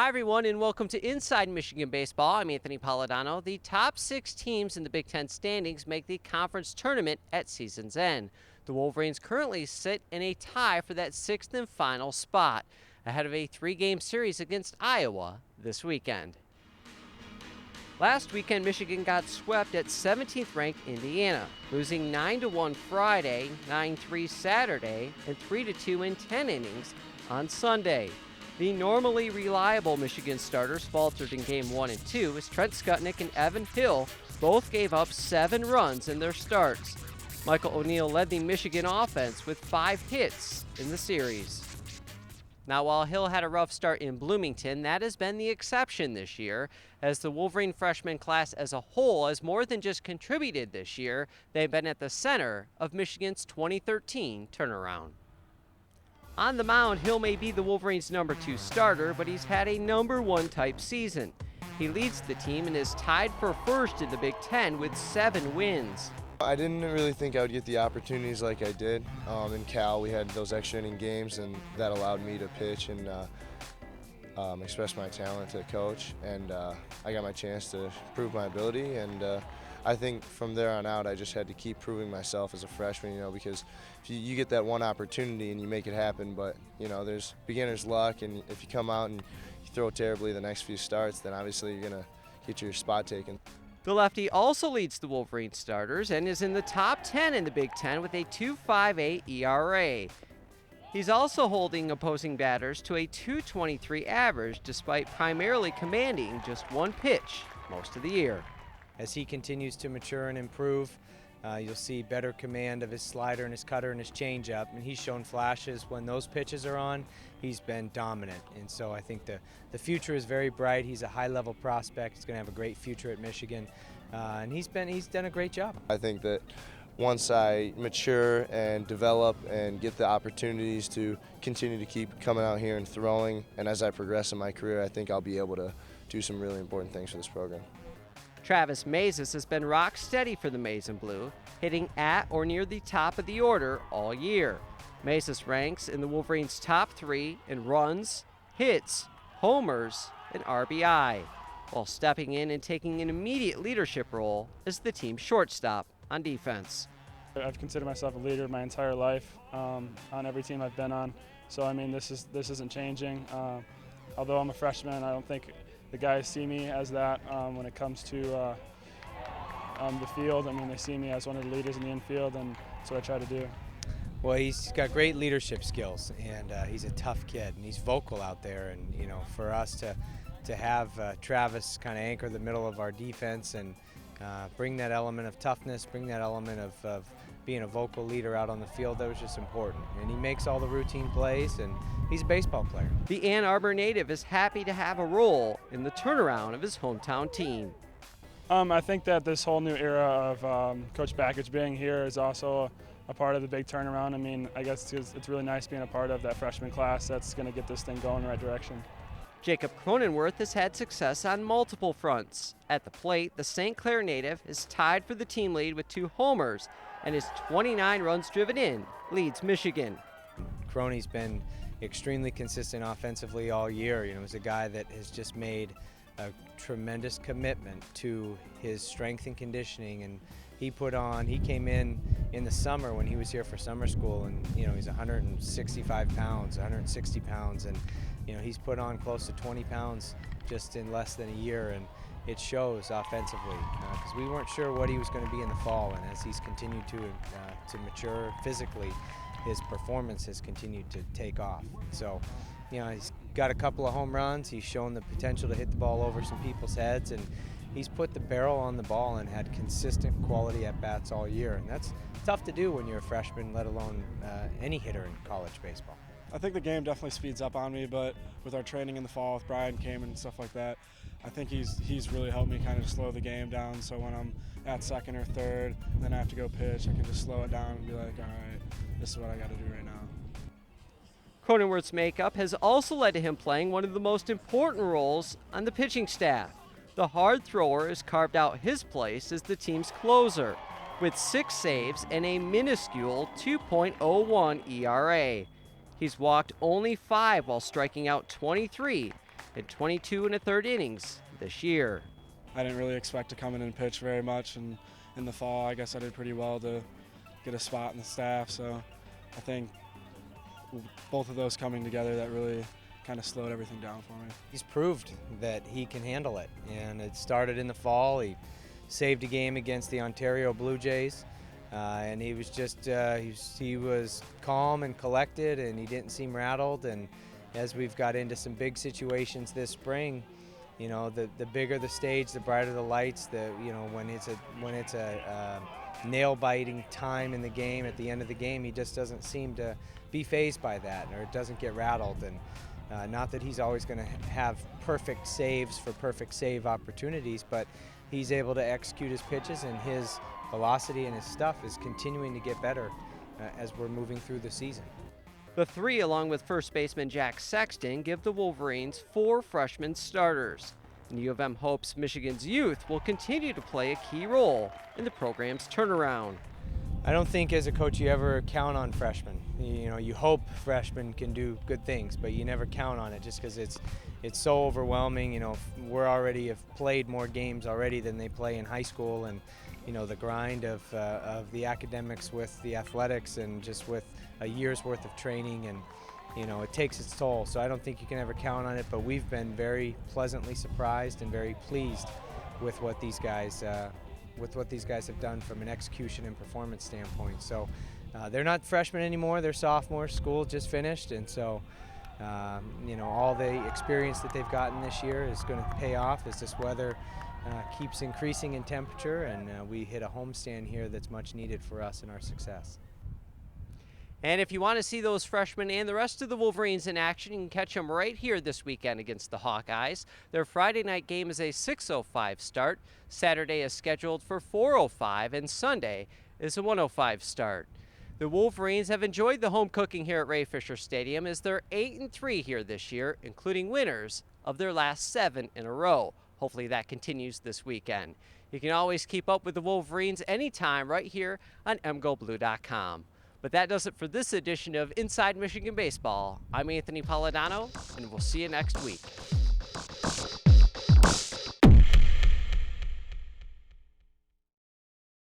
Hi, everyone, and welcome to Inside Michigan Baseball. I'm Anthony Polidano. The top 6 teams in the Big Ten standings make the conference tournament at season's end. The Wolverines currently sit in a tie for that 6th and final spot, ahead of a 3-game series against Iowa this weekend. Last weekend, Michigan got swept at 17th ranked Indiana, losing 9-1 Friday, 9-3 Saturday, and 3-2 in 10 innings on Sunday. The normally reliable Michigan starters faltered in Game 1 and 2 as Trent Skutnik and Evan Hill both gave up 7 runs in their starts. Michael O'Neill led the Michigan offense with 5 hits in the series. Now, while Hill had a rough start in Bloomington, that has been the exception this year, as the Wolverine freshman class as a whole has more than just contributed this year. They've been at the center of Michigan's 2013 turnaround. On the mound, Hill may be the Wolverines' number 2 starter, but he's had a number 1 type season. He leads the team and is tied for first in the Big Ten with 7 wins. I didn't really think I would get the opportunities like I did. In Cal, we had those extra inning games, and that allowed me to pitch and express my talent to coach. And I got my chance to prove my ability. And I think from there on out, I just had to keep proving myself as a freshman, because if you get that one opportunity and you make it happen, but, there's beginner's luck, and if you come out and you throw terribly the next few starts, then obviously you're going to get your spot taken. The lefty also leads the Wolverine starters and is in the top 10 in the Big Ten with a 2.58 ERA. He's also holding opposing batters to a 2.23 average despite primarily commanding just 1 pitch most of the year. As he continues to mature and improve, you'll see better command of his slider and his cutter and his changeup, and he's shown flashes when those pitches are on. He's been dominant, and so I think the future is very bright. He's a high-level prospect. He's going to have a great future at Michigan, and he's done a great job. I think that once I mature and develop and get the opportunities to continue to keep coming out here and throwing, and as I progress in my career, I think I'll be able to do some really important things for this program. Travis Mazes has been rock steady for the Maize and Blue, hitting at or near the top of the order all year. Mazes ranks in the Wolverines' top 3 in runs, hits, homers, and RBI, while stepping in and taking an immediate leadership role as the team's shortstop on defense. I've considered myself a leader my entire life on every team I've been on, so this isn't changing. Although I'm a freshman, I don't think the guys see me as that when it comes to the field. They see me as one of the leaders in the infield, and that's what I try to do. Well, he's got great leadership skills, and he's a tough kid, and he's vocal out there. And for us to have Travis kind of anchor the middle of our defense and bring that element of toughness, bring that element of being a vocal leader out on the field, that was just important. And he makes all the routine plays, and he's a baseball player. The Ann Arbor native is happy to have a role in the turnaround of his hometown team. I think that this whole new era of Coach Backich being here is also a part of the big turnaround. I guess it's really nice being a part of that freshman class that's going to get this thing going in the right direction. Jacob Cronenworth has had success on multiple fronts. At the plate, the St. Clair native is tied for the team lead with 2 homers, and his 29 runs driven in leads Michigan. Croney's been extremely consistent offensively all year. He's a guy that has just made a tremendous commitment to his strength and conditioning, and he came in the summer when he was here for summer school, and he's 165 pounds, 160 pounds, and he's put on close to 20 pounds just in less than a year, and it shows offensively because we weren't sure what he was going to be in the fall, and as he's continued to mature physically, his performance has continued to take off. So, he's got a couple of home runs. He's shown the potential to hit the ball over some people's heads, and he's put the barrel on the ball and had consistent quality at-bats all year, and that's tough to do when you're a freshman, let alone any hitter in college baseball. I think the game definitely speeds up on me, but with our training in the fall with Brian Kamen and stuff like that, I think he's really helped me kind of slow the game down, so when I'm at second or third, and then I have to go pitch, I can just slow it down and be like, all right, this is what I got to do right now. Cronenworth's makeup has also led to him playing one of the most important roles on the pitching staff. The hard thrower has carved out his place as the team's closer, with 6 saves and a minuscule 2.01 ERA. He's walked only 5 while striking out 23, in 22 1/3 innings this year. I didn't really expect to come in and pitch very much, and in the fall I guess I did pretty well to get a spot in the staff, so I think both of those coming together that really kind of slowed everything down for me. He's proved that he can handle it, and it started in the fall. He saved a game against the Ontario Blue Jays, and he was just he was calm and collected, and he didn't seem rattled. And as we've got into some big situations this spring, you know, the bigger the stage, the brighter the lights. When it's a nail-biting time in the game, at the end of the game, he just doesn't seem to be fazed by that, or it doesn't get rattled. And not that he's always going to have perfect saves for perfect save opportunities, but he's able to execute his pitches, and his velocity and his stuff is continuing to get better as we're moving through the season. The three, along with first baseman Jack Sexton, give the Wolverines 4 freshman starters. And U of M hopes Michigan's youth will continue to play a key role in the program's turnaround. I don't think as a coach you ever count on freshmen. You know, you hope freshmen can do good things, but you never count on it just because it's so overwhelming. You know, we're already have played more games already than they play in high school, and you know, the grind of the academics with the athletics and just with a year's worth of training, and you know, it takes its toll. So I don't think you can ever count on it, but we've been very pleasantly surprised and very pleased with what these guys have done from an execution and performance standpoint. So they're not freshmen anymore, they're sophomores. School just finished, and so you know, all the experience that they've gotten this year is going to pay off as this weather keeps increasing in temperature, and we hit a homestand here that's much needed for us and our success. And if you want to see those freshmen and the rest of the Wolverines in action, you can catch them right here this weekend against the Hawkeyes. Their Friday night game is a 6:05 start. Saturday is scheduled for 4:05, and Sunday is a 1:05 start. The Wolverines have enjoyed the home cooking here at Ray Fisher Stadium, as they're 8-3 here this year, including winners of their last 7 in a row. Hopefully that continues this weekend. You can always keep up with the Wolverines anytime right here on mgoblue.com. But that does it for this edition of Inside Michigan Baseball. I'm Anthony Polidano, and we'll see you next week.